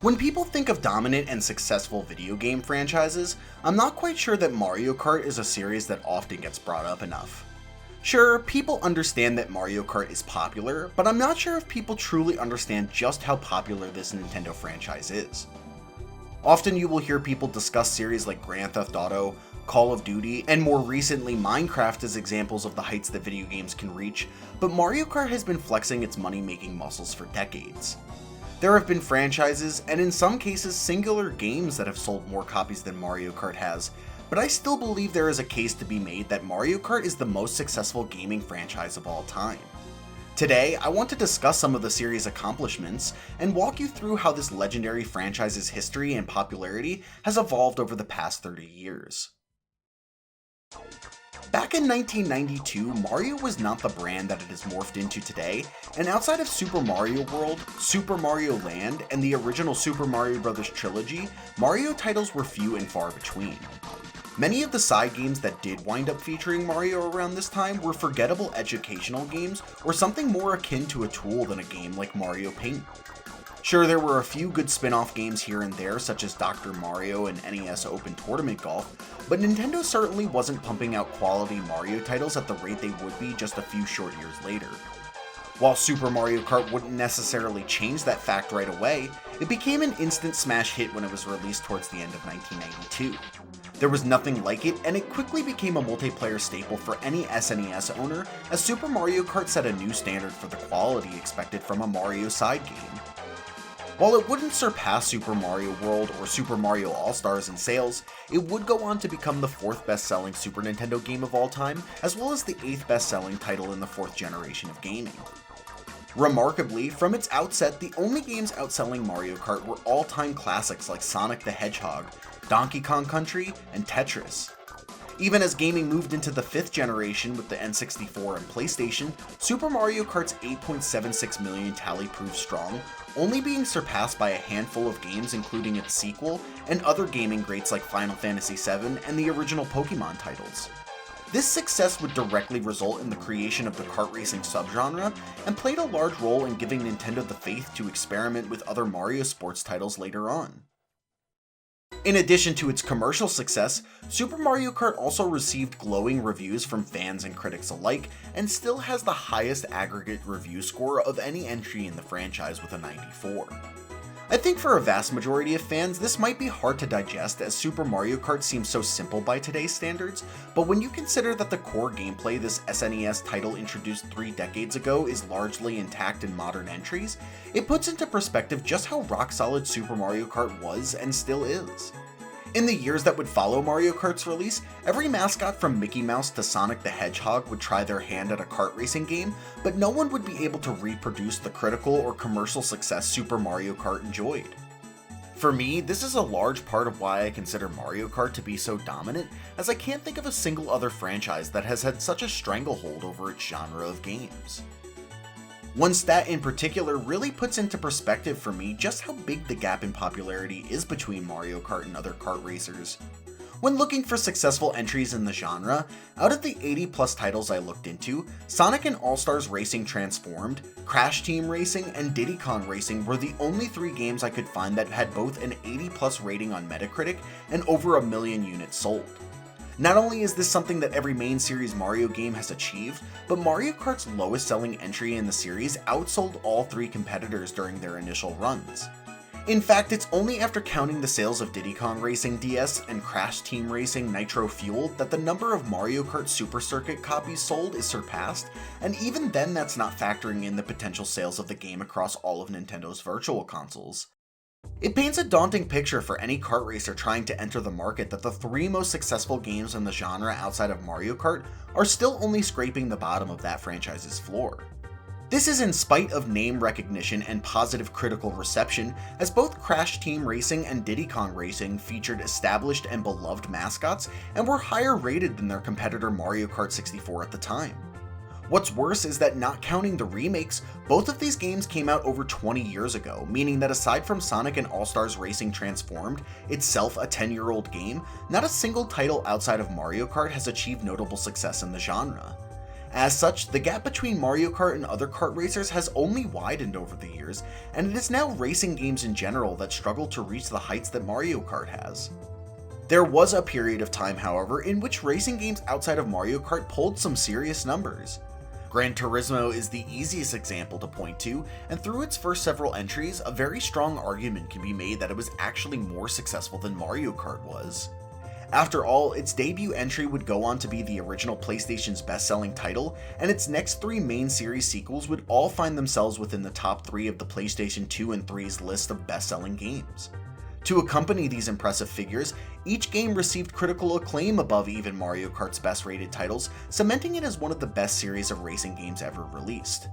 When people think of dominant and successful video game franchises, I'm not quite sure that Mario Kart is a series that often gets brought up enough. Sure, people understand that Mario Kart is popular, but I'm not sure if people truly understand just how popular this Nintendo franchise is. Often you will hear people discuss series like Grand Theft Auto, Call of Duty, and more recently Minecraft as examples of the heights that video games can reach, but Mario Kart has been flexing its money-making muscles for decades. There have been franchises, and in some cases singular games that have sold more copies than Mario Kart has, but I still believe there is a case to be made that Mario Kart is the most successful gaming franchise of all time. Today, I want to discuss some of the series' accomplishments and walk you through how this legendary franchise's history and popularity has evolved over the past 30 years. Back in 1992, Mario was not the brand that it has morphed into today, and outside of Super Mario World, Super Mario Land, and the original Super Mario Bros. Trilogy, Mario titles were few and far between. Many of the side games that did wind up featuring Mario around this time were forgettable educational games or something more akin to a tool than a game like Mario Paint. Sure, there were a few good spin-off games here and there, such as Dr. Mario and NES Open Tournament Golf, but Nintendo certainly wasn't pumping out quality Mario titles at the rate they would be just a few short years later. While Super Mario Kart wouldn't necessarily change that fact right away, it became an instant smash hit when it was released towards the end of 1992. There was nothing like it, and it quickly became a multiplayer staple for any SNES owner, as Super Mario Kart set a new standard for the quality expected from a Mario side game. While it wouldn't surpass Super Mario World or Super Mario All-Stars in sales, it would go on to become the 4th best-selling Super Nintendo game of all time, as well as the 8th best-selling title in the 4th generation of gaming. Remarkably, from its outset, the only games outselling Mario Kart were all-time classics like Sonic the Hedgehog, Donkey Kong Country, and Tetris. Even as gaming moved into the 5th generation with the N64 and PlayStation, Super Mario Kart's 8.76 million tally proved strong, only being surpassed by a handful of games including its sequel and other gaming greats like Final Fantasy VII and the original Pokemon titles. This success would directly result in the creation of the kart racing subgenre and played a large role in giving Nintendo the faith to experiment with other Mario sports titles later on. In addition to its commercial success, Super Mario Kart also received glowing reviews from fans and critics alike, and still has the highest aggregate review score of any entry in the franchise with a 94. I think for a vast majority of fans, this might be hard to digest as Super Mario Kart seems so simple by today's standards, but when you consider that the core gameplay this SNES title introduced 3 decades ago is largely intact in modern entries, it puts into perspective just how rock-solid Super Mario Kart was and still is. In the years that would follow Mario Kart's release, every mascot from Mickey Mouse to Sonic the Hedgehog would try their hand at a kart racing game, but no one would be able to reproduce the critical or commercial success Super Mario Kart enjoyed. For me, this is a large part of why I consider Mario Kart to be so dominant, as I can't think of a single other franchise that has had such a stranglehold over its genre of games. One stat in particular really puts into perspective for me just how big the gap in popularity is between Mario Kart and other kart racers. When looking for successful entries in the genre, out of the 80 plus titles I looked into, Sonic and All-Stars Racing Transformed, Crash Team Racing, and Diddy Kong Racing were the only 3 games I could find that had both an 80 plus rating on Metacritic and over 1 million units sold. Not only is this something that every main series Mario game has achieved, but Mario Kart's lowest selling entry in the series outsold all 3 competitors during their initial runs. In fact, it's only after counting the sales of Diddy Kong Racing DS and Crash Team Racing Nitro Fueled that the number of Mario Kart Super Circuit copies sold is surpassed, and even then that's not factoring in the potential sales of the game across all of Nintendo's virtual consoles. It paints a daunting picture for any kart racer trying to enter the market that the 3 most successful games in the genre outside of Mario Kart are still only scraping the bottom of that franchise's floor. This is in spite of name recognition and positive critical reception, as both Crash Team Racing and Diddy Kong Racing featured established and beloved mascots and were higher rated than their competitor Mario Kart 64 at the time. What's worse is that not counting the remakes, both of these games came out over 20 years ago, meaning that aside from Sonic and All-Stars Racing Transformed, itself a 10-year-old game, not a single title outside of Mario Kart has achieved notable success in the genre. As such, the gap between Mario Kart and other kart racers has only widened over the years, and it is now racing games in general that struggle to reach the heights that Mario Kart has. There was a period of time, however, in which racing games outside of Mario Kart pulled some serious numbers. Gran Turismo is the easiest example to point to, and through its first several entries, a very strong argument can be made that it was actually more successful than Mario Kart was. After all, its debut entry would go on to be the original PlayStation's best-selling title, and its next 3 main series sequels would all find themselves within the top 3 of the PlayStation 2 and 3's list of best-selling games. To accompany these impressive figures, each game received critical acclaim above even Mario Kart's best-rated titles, cementing it as one of the best series of racing games ever released.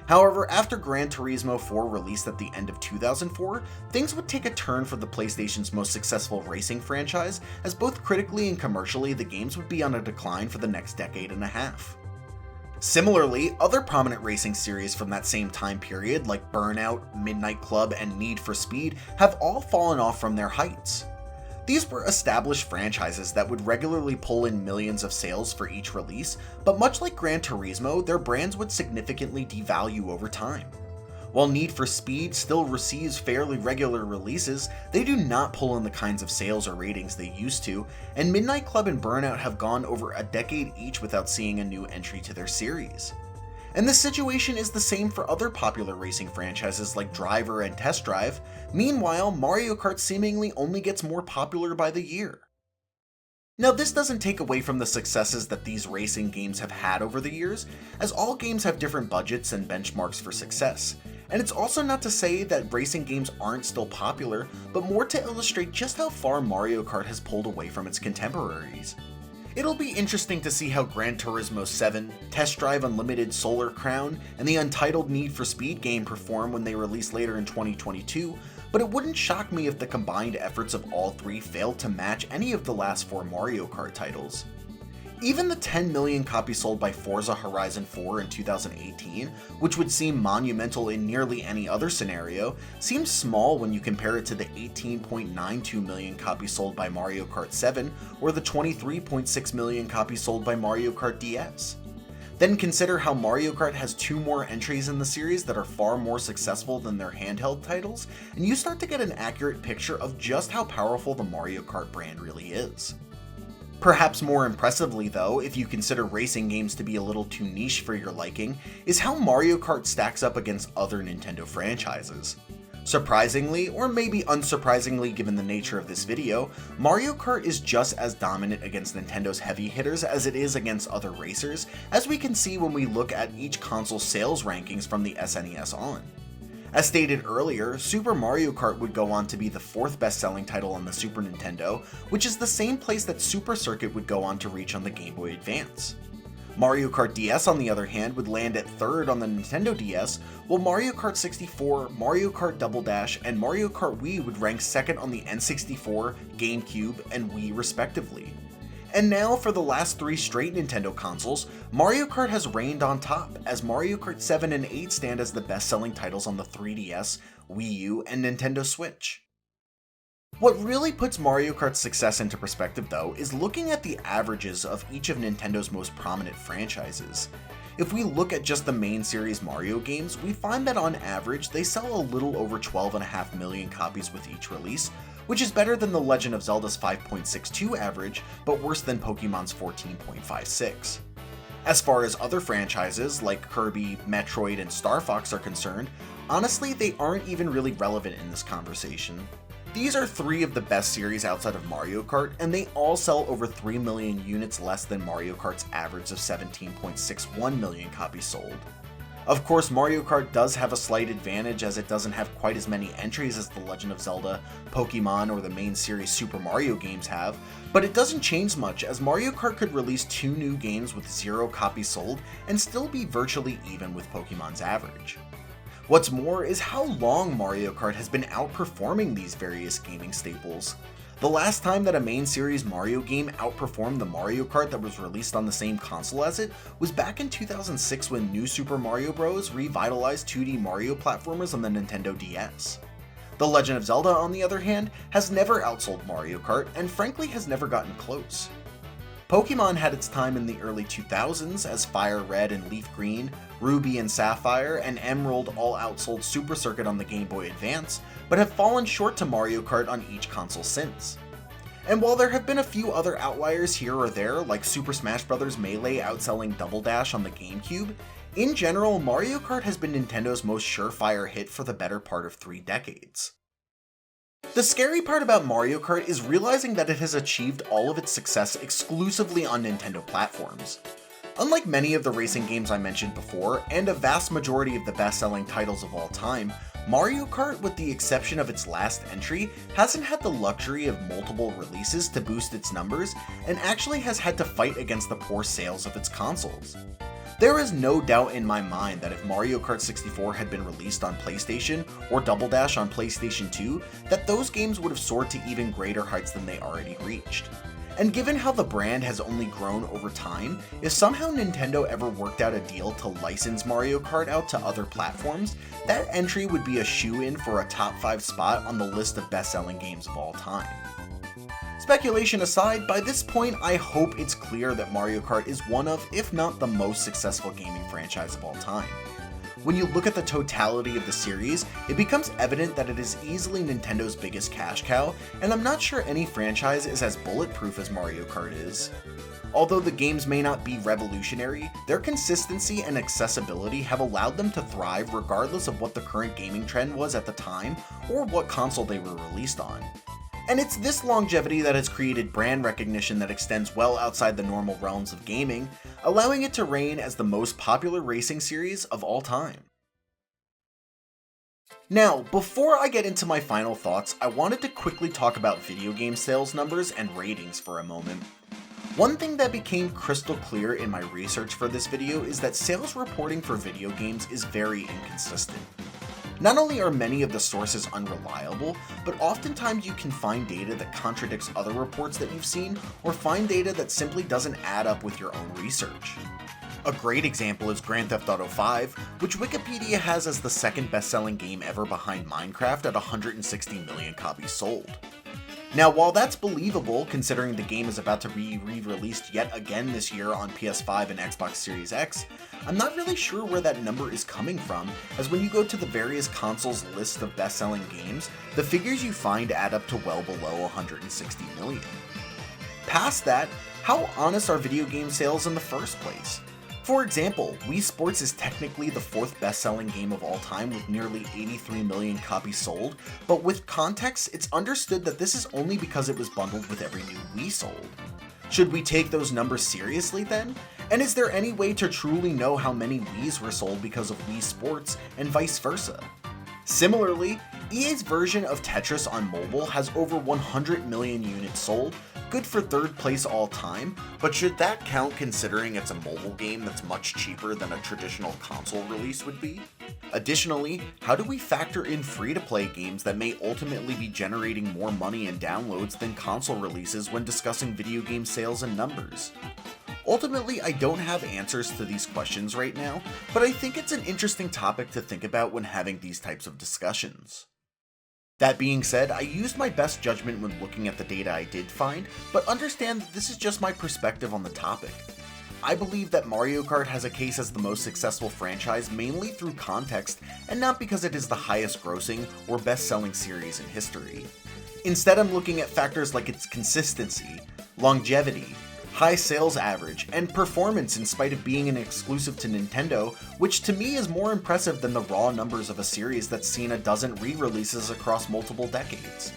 However, after Gran Turismo 4 released at the end of 2004, things would take a turn for the PlayStation's most successful racing franchise, as both critically and commercially the games would be on a decline for the next decade and a half. Similarly, other prominent racing series from that same time period like Burnout, Midnight Club, and Need for Speed have all fallen off from their heights. These were established franchises that would regularly pull in millions of sales for each release, but much like Gran Turismo, their brands would significantly devalue over time. While Need for Speed still receives fairly regular releases, they do not pull in the kinds of sales or ratings they used to, and Midnight Club and Burnout have gone over a decade each without seeing a new entry to their series. And this situation is the same for other popular racing franchises like Driver and Test Drive. Meanwhile, Mario Kart seemingly only gets more popular by the year. Now, this doesn't take away from the successes that these racing games have had over the years, as all games have different budgets and benchmarks for success. And it's also not to say that racing games aren't still popular, but more to illustrate just how far Mario Kart has pulled away from its contemporaries. It'll be interesting to see how Gran Turismo 7, Test Drive Unlimited Solar Crown, and the untitled Need for Speed game perform when they release later in 2022, but it wouldn't shock me if the combined efforts of all 3 failed to match any of the last 4 Mario Kart titles. Even the 10 million copies sold by Forza Horizon 4 in 2018, which would seem monumental in nearly any other scenario, seems small when you compare it to the 18.92 million copies sold by Mario Kart 7 or the 23.6 million copies sold by Mario Kart DS. Then consider how Mario Kart has 2 more entries in the series that are far more successful than their handheld titles, and you start to get an accurate picture of just how powerful the Mario Kart brand really is. Perhaps more impressively though, if you consider racing games to be a little too niche for your liking, is how Mario Kart stacks up against other Nintendo franchises. Surprisingly, or maybe unsurprisingly given the nature of this video, Mario Kart is just as dominant against Nintendo's heavy hitters as it is against other racers, as we can see when we look at each console's sales rankings from the SNES on. As stated earlier, Super Mario Kart would go on to be the 4th best-selling title on the Super Nintendo, which is the same place that Super Circuit would go on to reach on the Game Boy Advance. Mario Kart DS, on the other hand, would land at 3rd on the Nintendo DS, while Mario Kart 64, Mario Kart Double Dash, and Mario Kart Wii would rank 2nd on the N64, GameCube, and Wii respectively. And now, for the last 3 straight Nintendo consoles, Mario Kart has reigned on top, as Mario Kart 7 and 8 stand as the best-selling titles on the 3DS, Wii U, and Nintendo Switch. What really puts Mario Kart's success into perspective though is looking at the averages of each of Nintendo's most prominent franchises. If we look at just the main series Mario games, we find that on average they sell a little over 12.5 million copies with each release, which is better than The Legend of Zelda's 5.62 average, but worse than Pokemon's 14.56. As far as other franchises like Kirby, Metroid, and Star Fox are concerned, honestly they aren't even really relevant in this conversation. These are 3 of the best series outside of Mario Kart, and they all sell over 3 million units less than Mario Kart's average of 17.61 million copies sold. Of course, Mario Kart does have a slight advantage as it doesn't have quite as many entries as The Legend of Zelda, Pokemon, or the main series Super Mario games have, but it doesn't change much as Mario Kart could release 2 new games with 0 copies sold and still be virtually even with Pokemon's average. What's more is how long Mario Kart has been outperforming these various gaming staples. The last time that a main series Mario game outperformed the Mario Kart that was released on the same console as it was back in 2006 when New Super Mario Bros. Revitalized 2D Mario platformers on the Nintendo DS. The Legend of Zelda, on the other hand, has never outsold Mario Kart and frankly has never gotten close. Pokemon had its time in the early 2000s as Fire Red and Leaf Green, Ruby and Sapphire, and Emerald all outsold Super Circuit on the Game Boy Advance, but have fallen short to Mario Kart on each console since. And while there have been a few other outliers here or there, like Super Smash Bros. Melee outselling Double Dash on the GameCube, in general, Mario Kart has been Nintendo's most surefire hit for the better part of 3 decades. The scary part about Mario Kart is realizing that it has achieved all of its success exclusively on Nintendo platforms. Unlike many of the racing games I mentioned before, and a vast majority of the best-selling titles of all time, Mario Kart, with the exception of its last entry, hasn't had the luxury of multiple releases to boost its numbers, and actually has had to fight against the poor sales of its consoles. There is no doubt in my mind that if Mario Kart 64 had been released on PlayStation, or Double Dash on PlayStation 2, that those games would have soared to even greater heights than they already reached. And given how the brand has only grown over time, if somehow Nintendo ever worked out a deal to license Mario Kart out to other platforms, that entry would be a shoo-in for a top 5 spot on the list of best-selling games of all time. Speculation aside, by this point I hope it's clear that Mario Kart is one of, if not the most successful gaming franchise of all time. When you look at the totality of the series, it becomes evident that it is easily Nintendo's biggest cash cow, and I'm not sure any franchise is as bulletproof as Mario Kart is. Although the games may not be revolutionary, their consistency and accessibility have allowed them to thrive regardless of what the current gaming trend was at the time, or what console they were released on. And it's this longevity that has created brand recognition that extends well outside the normal realms of gaming, allowing it to reign as the most popular racing series of all time. Now, before I get into my final thoughts, I wanted to quickly talk about video game sales numbers and ratings for a moment. One thing that became crystal clear in my research for this video is that sales reporting for video games is very inconsistent. Not only are many of the sources unreliable, but oftentimes you can find data that contradicts other reports that you've seen, or find data that simply doesn't add up with your own research. A great example is Grand Theft Auto V, which Wikipedia has as the second best-selling game ever behind Minecraft at 160 million copies sold. Now, while that's believable, considering the game is about to be re-released yet again this year on PS5 and Xbox Series X, I'm not really sure where that number is coming from, as when you go to the various consoles' list of best-selling games, the figures you find add up to well below 160 million. Past that, how honest are video game sales in the first place? For example, Wii Sports is technically the 4th best-selling game of all time with nearly 83 million copies sold, but with context, it's understood that this is only because it was bundled with every new Wii sold. Should we take those numbers seriously then? And is there any way to truly know how many Wiis were sold because of Wii Sports and vice versa? Similarly, EA's version of Tetris on mobile has over 100 million units sold, good for 3rd place all time, but should that count considering it's a mobile game that's much cheaper than a traditional console release would be? Additionally, how do we factor in free-to-play games that may ultimately be generating more money and downloads than console releases when discussing video game sales and numbers? Ultimately, I don't have answers to these questions right now, but I think it's an interesting topic to think about when having these types of discussions. That being said, I used my best judgment when looking at the data I did find, but understand that this is just my perspective on the topic. I believe that Mario Kart has a case as the most successful franchise mainly through context and not because it is the highest grossing or best-selling series in history. Instead, I'm looking at factors like its consistency, longevity, high sales average, and performance in spite of being an exclusive to Nintendo, which to me is more impressive than the raw numbers of a series that's seen a dozen re-releases across multiple decades.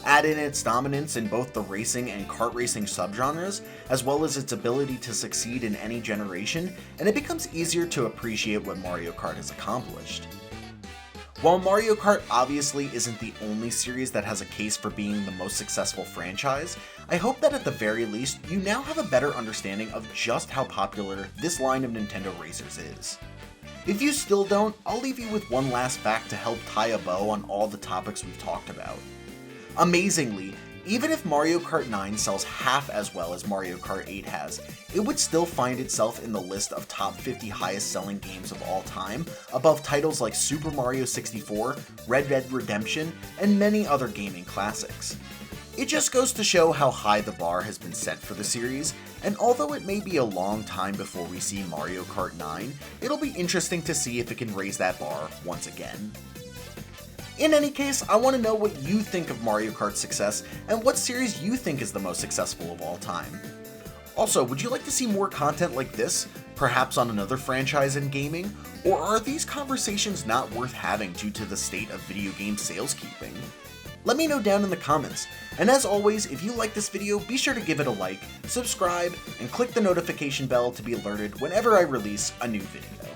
Add in its dominance in both the racing and kart racing subgenres, as well as its ability to succeed in any generation, and it becomes easier to appreciate what Mario Kart has accomplished. While Mario Kart obviously isn't the only series that has a case for being the most successful franchise, I hope that at the very least, you now have a better understanding of just how popular this line of Nintendo racers is. If you still don't, I'll leave you with one last fact to help tie a bow on all the topics we've talked about. Amazingly, even if Mario Kart 9 sells half as well as Mario Kart 8 has, it would still find itself in the list of top 50 highest selling games of all time, above titles like Super Mario 64, Red Dead Redemption, and many other gaming classics. It just goes to show how high the bar has been set for the series, and although it may be a long time before we see Mario Kart 9, it'll be interesting to see if it can raise that bar once again. In any case, I want to know what you think of Mario Kart's success and what series you think is the most successful of all time. Also, would you like to see more content like this, perhaps on another franchise in gaming, or are these conversations not worth having due to the state of video game sales keeping? Let me know down in the comments, and as always, if you like this video, be sure to give it a like, subscribe, and click the notification bell to be alerted whenever I release a new video.